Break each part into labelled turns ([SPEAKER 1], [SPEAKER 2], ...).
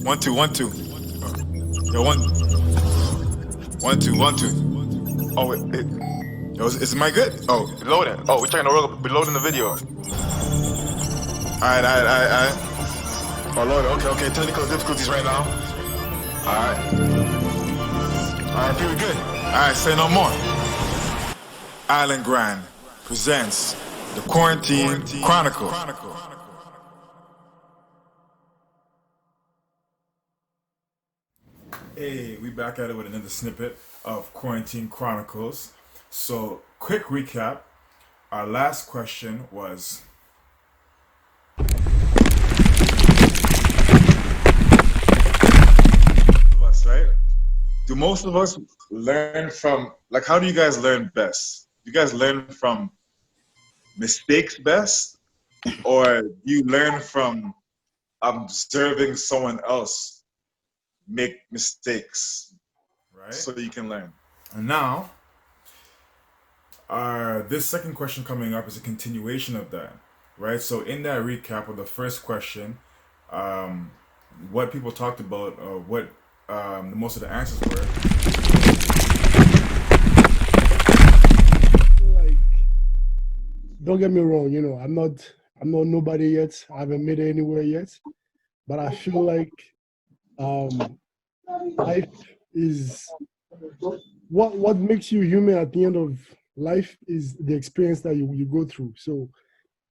[SPEAKER 1] One, two, one, two. Yo, one, one, two, one, two. Oh, yo, is the mic good? Oh, loading. Oh, we're trying to roll, we're loading the video. Alright, alright, alright, alright. Oh, Lord, okay, technical difficulties right now. Alright, pretty good. Alright, say no more. Island Grind presents the Quarantine Chronicles. Hey, we back at it with another snippet of Quarantine Chronicles. So, quick recap. Our last question was, of us, right? Do most of us learn from, like, how do you guys learn best? You guys learn from mistakes best, or do you learn from observing someone else make mistakes, right? So you can learn. And now, this second question coming up is a continuation of that, right? So in that recap of the first question, what people talked about, what most of the answers were.
[SPEAKER 2] Like, don't get me wrong, I'm not nobody yet. I haven't made it anywhere yet. But I feel like life is what makes you human at the end of life is the experience that you go through. So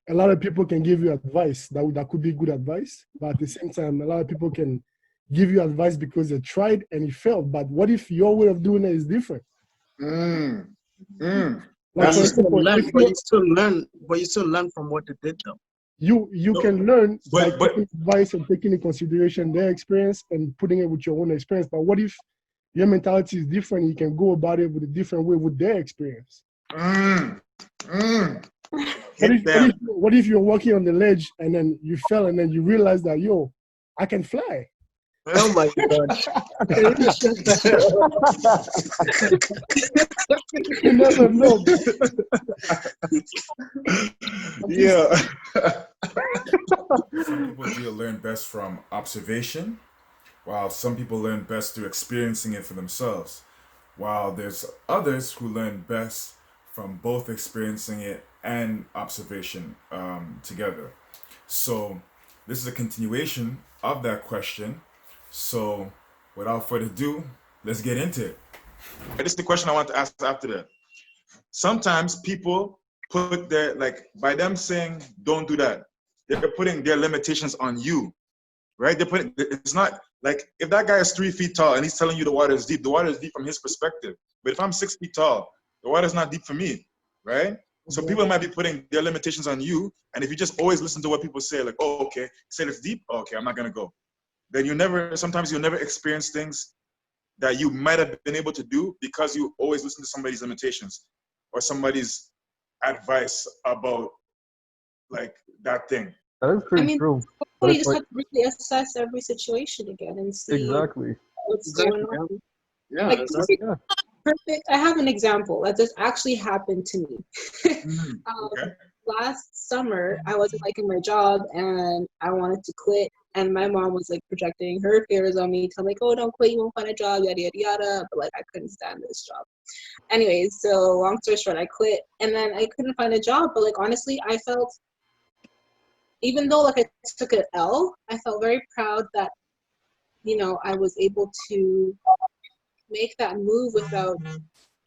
[SPEAKER 2] a lot of people can give you advice that could be good advice, but at the same time, a lot of people can give you advice because they tried and it failed. But what if your way of doing it is different? Like,
[SPEAKER 3] But
[SPEAKER 2] for
[SPEAKER 3] you still
[SPEAKER 2] example,
[SPEAKER 3] learn,
[SPEAKER 2] if
[SPEAKER 3] but you still learn from what they did though.
[SPEAKER 2] you can learn by
[SPEAKER 1] But
[SPEAKER 2] taking advice and taking into consideration their experience and putting it with your own experience. But what if your mentality is different? You can go about it with a different way with their experience. What if you're walking on the ledge and then you fell and then you realize that, yo, I can fly?
[SPEAKER 3] Oh my god!
[SPEAKER 2] You never know.
[SPEAKER 1] Yeah. Some people do learn best from observation, while some people learn best through experiencing it for themselves. While there's others who learn best from both experiencing it and observation together. So this is a continuation of that question. So without further ado, let's get into it. This is the question I want to ask after that. Sometimes people put their, like, by them saying don't do that, they're putting their limitations on you, right? It's not like if that guy is 3 feet tall and he's telling you the water is deep from his perspective. But if I'm 6 feet tall, the water is not deep for me, right? So people might be putting their limitations on you, and if you just always listen to what people say, like, oh, okay, say it's deep, oh, okay, I'm not gonna go. Then sometimes you'll never experience things that you might have been able to do because you always listen to somebody's limitations or somebody's advice about, like, that thing.
[SPEAKER 4] That is pretty true. But
[SPEAKER 5] You
[SPEAKER 4] it's
[SPEAKER 5] just
[SPEAKER 4] like,
[SPEAKER 5] have to really assess every situation again and see
[SPEAKER 4] exactly.
[SPEAKER 5] what's going on.
[SPEAKER 3] Yeah,
[SPEAKER 5] Like,
[SPEAKER 3] exactly.
[SPEAKER 4] Yeah.
[SPEAKER 5] perfect. I have an example that just actually happened to me.
[SPEAKER 1] Okay.
[SPEAKER 5] Last summer, I wasn't liking my job and I wanted to quit. And my mom was like projecting her fears on me, telling me, like, oh, don't quit, you won't find a job, yada, yada, yada. But like, I couldn't stand this job. Anyways, so long story short, I quit. And then I couldn't find a job. But like, honestly, I felt, even though like I took an L, I felt very proud that, I was able to make that move without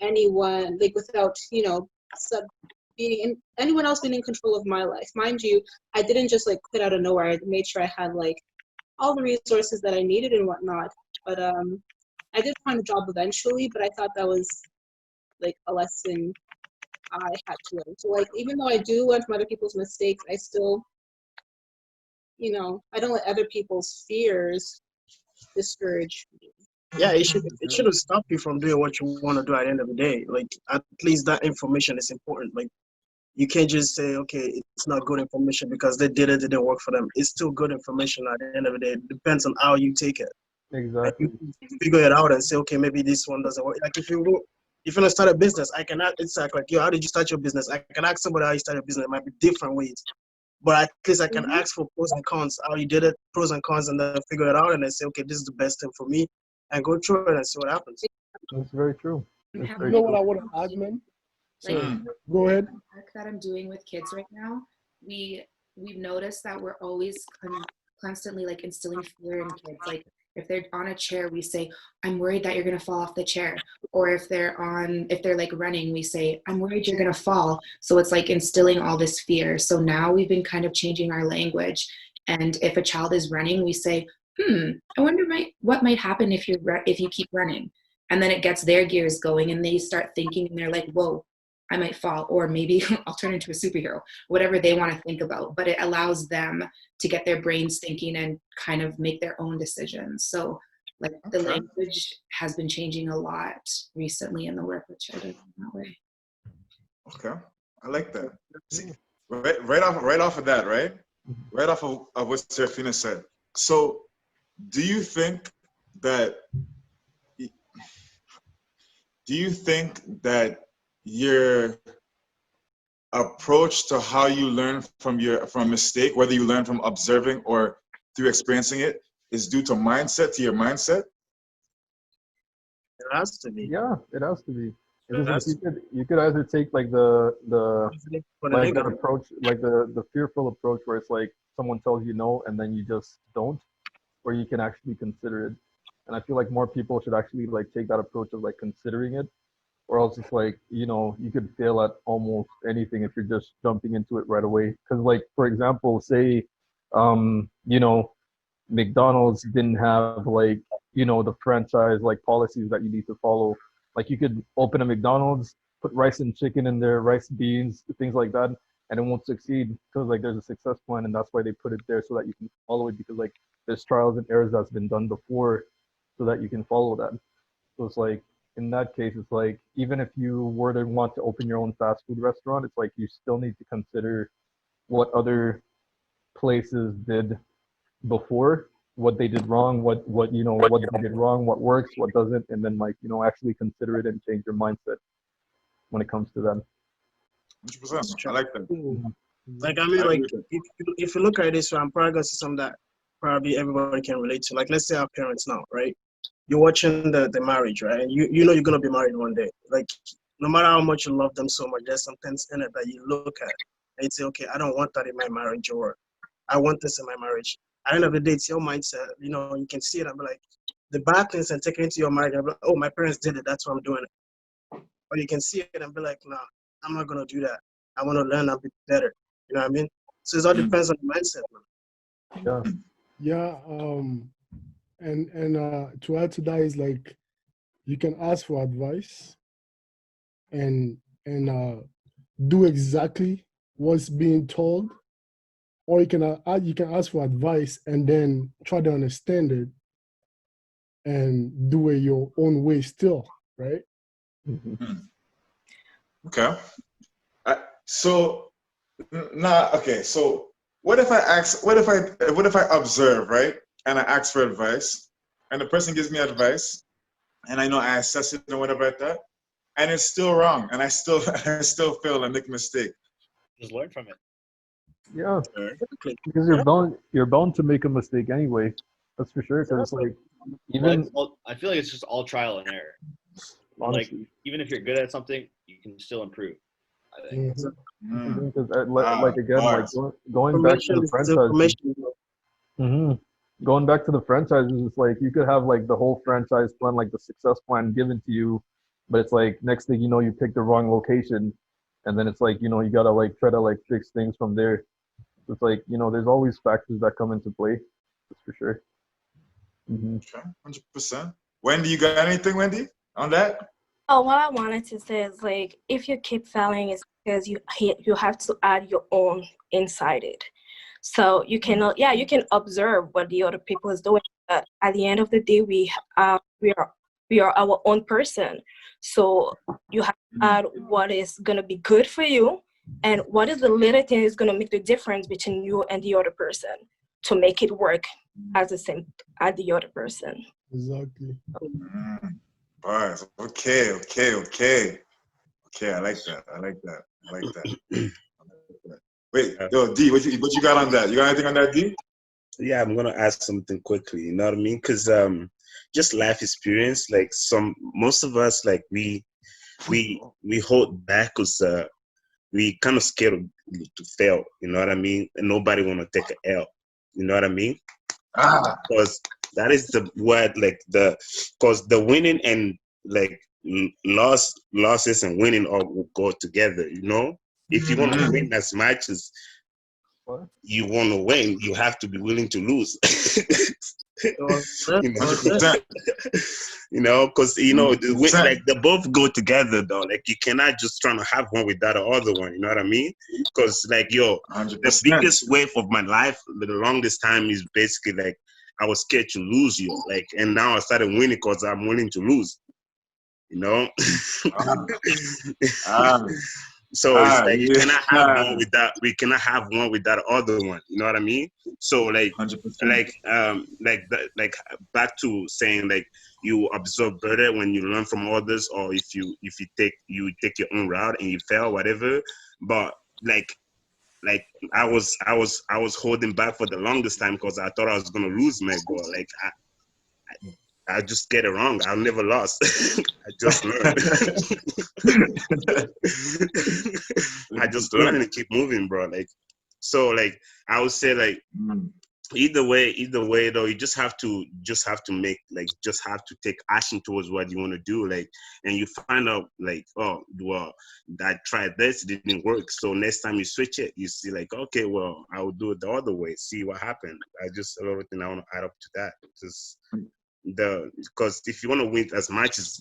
[SPEAKER 5] anyone, like without, anyone else being in control of my life. Mind you, I didn't just like quit out of nowhere. I made sure I had like all the resources that I needed and whatnot. But I did find a job eventually, but I thought that was like a lesson I had to learn. So like, even though I do learn from other people's mistakes, I still, I don't let other people's fears discourage me.
[SPEAKER 3] Yeah, it shouldn't stop you from doing what you want to do at the end of the day. Like, at least that information is important. Like, you can't just say, okay, it's not good information because they did it, didn't work for them. It's still good information at the end of the day. It depends on how you take it. Like,
[SPEAKER 4] Exactly.
[SPEAKER 3] you figure it out and say, okay, maybe this one doesn't work. Like, if you want to start a business, I cannot. It's like, yo, how did you start your business? I can ask somebody how you start a business. It might be different ways. but at least I can
[SPEAKER 5] Mhm.
[SPEAKER 3] ask for pros and cons, how you did it, pros and cons, and then figure it out, and then say, okay, this is the best thing for me, and go through it and see what happens.
[SPEAKER 4] That's very true.
[SPEAKER 6] I'm
[SPEAKER 4] That's
[SPEAKER 6] having
[SPEAKER 2] You
[SPEAKER 4] very
[SPEAKER 2] know
[SPEAKER 6] like
[SPEAKER 2] what
[SPEAKER 4] true.
[SPEAKER 2] I want to add, man?
[SPEAKER 6] like
[SPEAKER 2] So go ahead.
[SPEAKER 6] work that I'm doing with kids right now, we've noticed that we're always constantly like instilling fear in kids. Like if they're on a chair, we say, "I'm worried that you're gonna fall off the chair." Or if they're like running, we say, "I'm worried you're gonna fall." So it's like instilling all this fear. So now we've been kind of changing our language. And if a child is running, we say, I wonder what might happen if you keep running." And then it gets their gears going and they start thinking and they're like, "Whoa, I might fall," or maybe I'll turn into a superhero, whatever they want to think about. But it allows them to get their brains thinking and kind of make their own decisions. So, like, the
[SPEAKER 1] Okay.
[SPEAKER 6] language has been changing a lot recently in the work with children in that way.
[SPEAKER 1] Okay. I like that. See, right off of that, right? Right off of what Serafina said. So, do you think that your approach to how you learn from mistake, whether you learn from observing or through experiencing it, is due to your mindset?
[SPEAKER 3] It has to be.
[SPEAKER 4] Yeah, it has to be. It's just like
[SPEAKER 3] That's
[SPEAKER 4] you could either take like the
[SPEAKER 3] for the
[SPEAKER 4] like that
[SPEAKER 3] negative.
[SPEAKER 4] approach, like the fearful approach where it's like someone tells you no and then you just don't, or you can actually consider it. And I feel like more people should actually like take that approach of like considering it, or else it's like, you could fail at almost anything if you're just jumping into it right away. Because like, for example, say, um, you know, McDonald's didn't have like, the franchise like policies that you need to follow. Like you could open a McDonald's, put rice and chicken in there, rice, beans, things like that, and it won't succeed because like there's a success plan, and that's why they put it there so that you can follow it, because like there's trials and errors that's been done before so that you can follow that. So it's like in that case, it's like even if you were to want to open your own fast food restaurant, it's like you still need to consider what other places did before, what they did wrong, what what they did wrong, what works, what doesn't, and then like actually consider it and change your mindset when it comes to them.
[SPEAKER 1] 100%. I like that.
[SPEAKER 3] Like, I mean,
[SPEAKER 1] I
[SPEAKER 3] like,
[SPEAKER 1] agree with that.
[SPEAKER 3] if you look at it, so I'm probably gonna say something that probably everybody can relate to. Like, let's say our parents now, right? You're watching the marriage, right? And you know you're gonna be married one day. Like, no matter how much you love them so much, there's some things in it that you look at and you say, okay, I don't want that in my marriage, or I want this in my marriage. At the end of the day, it's your mindset. You can see it and be like, the bad things and take it into your marriage and be like, oh, my parents did it, that's why I'm doing it. Or you can see it and be like, nah, I'm not gonna do that. I want to learn and be better. You know what I mean? So it all depends on the mindset, man.
[SPEAKER 4] Yeah.
[SPEAKER 2] Yeah. And to add to that is like you can ask for advice and do exactly what's being told, or you can ask for advice and then try to understand it and do it your own way still, right?
[SPEAKER 1] Okay. So okay. So what if I observe, right? And I ask for advice, and the person gives me advice, and I know I assess it and whatever like that, and it's still wrong, and I still I still fail and make a mistake.
[SPEAKER 7] Just learn from it.
[SPEAKER 4] Yeah,
[SPEAKER 3] Exactly.
[SPEAKER 4] because you're bound to make a mistake anyway. That's for sure. Because it's like even
[SPEAKER 7] I feel like it's just all trial and error. Like
[SPEAKER 4] honestly,
[SPEAKER 7] even if you're good at something, you can still improve. I think.
[SPEAKER 2] Mhm.
[SPEAKER 4] because like again, like
[SPEAKER 1] Bars.
[SPEAKER 4] going back to
[SPEAKER 3] Information
[SPEAKER 4] the
[SPEAKER 3] is
[SPEAKER 4] franchise.
[SPEAKER 3] information.
[SPEAKER 4] hmm Going back to the franchises, it's like you could have like the whole franchise plan, like the success plan given to you, but it's like next thing you know, you pick the wrong location, and then it's like you gotta like try to like fix things from there. So it's like there's always factors that come into play. That's for sure.
[SPEAKER 1] Okay, 100%. Wendy, you got anything, Wendy, on that?
[SPEAKER 8] Oh, what I wanted to say is like if you keep failing, it's because you have to add your own inside it. So you cannot, yeah, you can observe what the other people is doing, but at the end of the day, we are our own person. So you have to add what is gonna be good for you, and what is the little thing is gonna make the difference between you and the other person to make it work as the same as the other person.
[SPEAKER 2] Exactly.
[SPEAKER 1] Bars. Okay. I like that. I like that. Wait, yo, D, what you got on that? You got anything on that, D?
[SPEAKER 9] Yeah, I'm gonna add something quickly. You know what I mean? Because just life experience. Like most of us, like we hold back because we kind of scared to fail. You know what I mean? And nobody want to take a L. You know what I mean? Because that is the word, like because the winning and like losses and winning all will go together. You know, if you want to win as much as you want to win, you have to be willing to lose. You know, because you know, like they both go together though. Like you cannot just try to have one without the other one. You know what I mean? Because like the biggest wave of my life, the longest time is basically like I was scared to lose you. Like, and now I started winning because I'm willing to lose. You know? So it's like you cannot have one without we cannot have one without the other one. You know what I mean? So like 100%. like back to saying like you absorb better when you learn from others, or if you take your own route and you fail, whatever. But like I was holding back for the longest time because I thought I was gonna lose my goal. Like I just get it wrong. I never lost. I just learned. I just learn and keep moving, bro. Like, so like I would say like either way though, you just have to take action towards what you want to do. Like, and you find out like, oh, well, I tried this, it didn't work. So next time you switch it, you see like, okay, well, I will do it the other way. See what happened. A lot of things I want to add up to that. Just because if you want to win as much as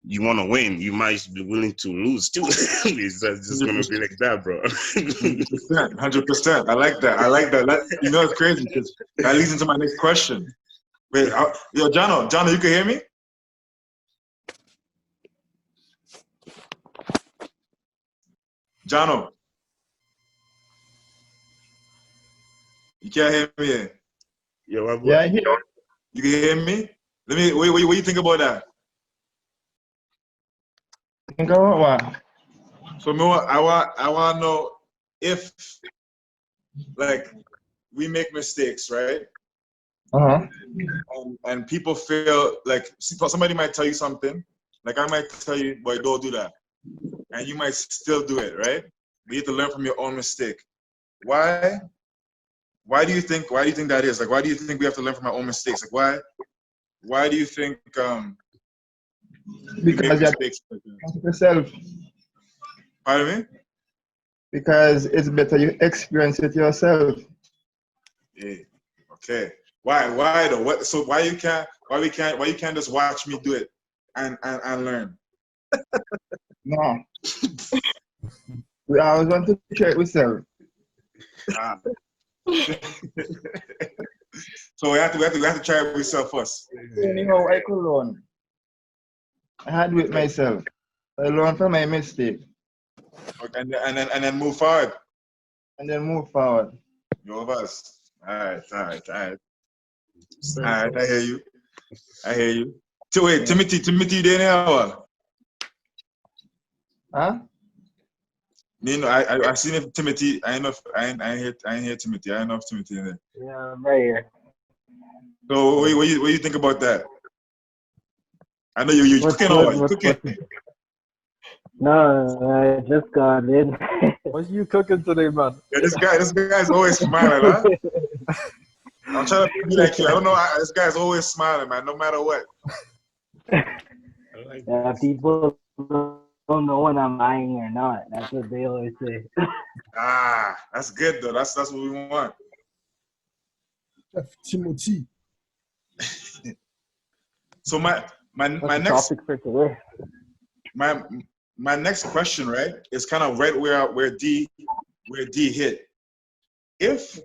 [SPEAKER 9] you want to win, you might be willing to lose too. It's just going to be like that, bro.
[SPEAKER 1] 100%. I like that. You know, it's crazy because that leads into my next question. Wait, yo, Jono, you can hear me? Jono, you can't hear me.
[SPEAKER 9] Yo,
[SPEAKER 2] yeah, I hear you.
[SPEAKER 1] You can hear me? What do you think about that?
[SPEAKER 2] Think about what?
[SPEAKER 1] So I want to know if like we make mistakes, right? And people feel like somebody might tell you something, like I might tell you, boy, don't do that, and you might still do it, right? But you have to learn from your own mistake. Why do you think that is? Like, why do you think we have to learn from our own mistakes? Like, why do you think
[SPEAKER 10] because you have to yourself.
[SPEAKER 1] Pardon me?
[SPEAKER 10] Because it's better you experience it yourself.
[SPEAKER 1] Yeah. Okay. Why though? Why you can't just watch me do it and learn?
[SPEAKER 10] No. We always want to try it ourselves.
[SPEAKER 1] So we have to try it ourselves first.
[SPEAKER 10] Anyhow, I could learn. I had with myself. I learned from my mistake.
[SPEAKER 1] Okay, and then move forward.
[SPEAKER 10] And then move forward.
[SPEAKER 1] Your us. All right. I hear you. So wait, Timothy, you there now?
[SPEAKER 10] Huh?
[SPEAKER 1] You know, I seen if Timothy. I ain't hear Timothy. I don't know if Timothy in there.
[SPEAKER 11] Yeah, I'm right here.
[SPEAKER 1] So what you think about that? I know you cooking or what? You cooking?
[SPEAKER 11] No, I just got in.
[SPEAKER 4] What you cooking today, man?
[SPEAKER 1] Yeah, this guy's always smiling, huh? I'm trying to be like you. I don't know. This guy's always smiling, man. No matter what.
[SPEAKER 11] Yeah, people don't know when I'm lying or not. That's what they always say.
[SPEAKER 1] That's good though. That's what we want.
[SPEAKER 2] Timothy.
[SPEAKER 1] So my next
[SPEAKER 11] topic for today.
[SPEAKER 1] My next question, right, is kind of right where D hit. If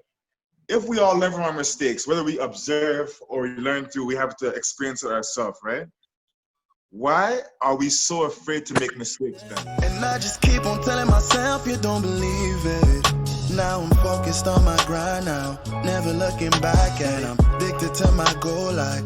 [SPEAKER 1] we all learn from our mistakes, whether we observe or we learn through, we have to experience it ourselves, right? Why are we so afraid to make mistakes then?
[SPEAKER 12] And I just keep on telling myself you don't believe it. Now I'm focused on my grind now, never looking back, and I'm addicted to my goal like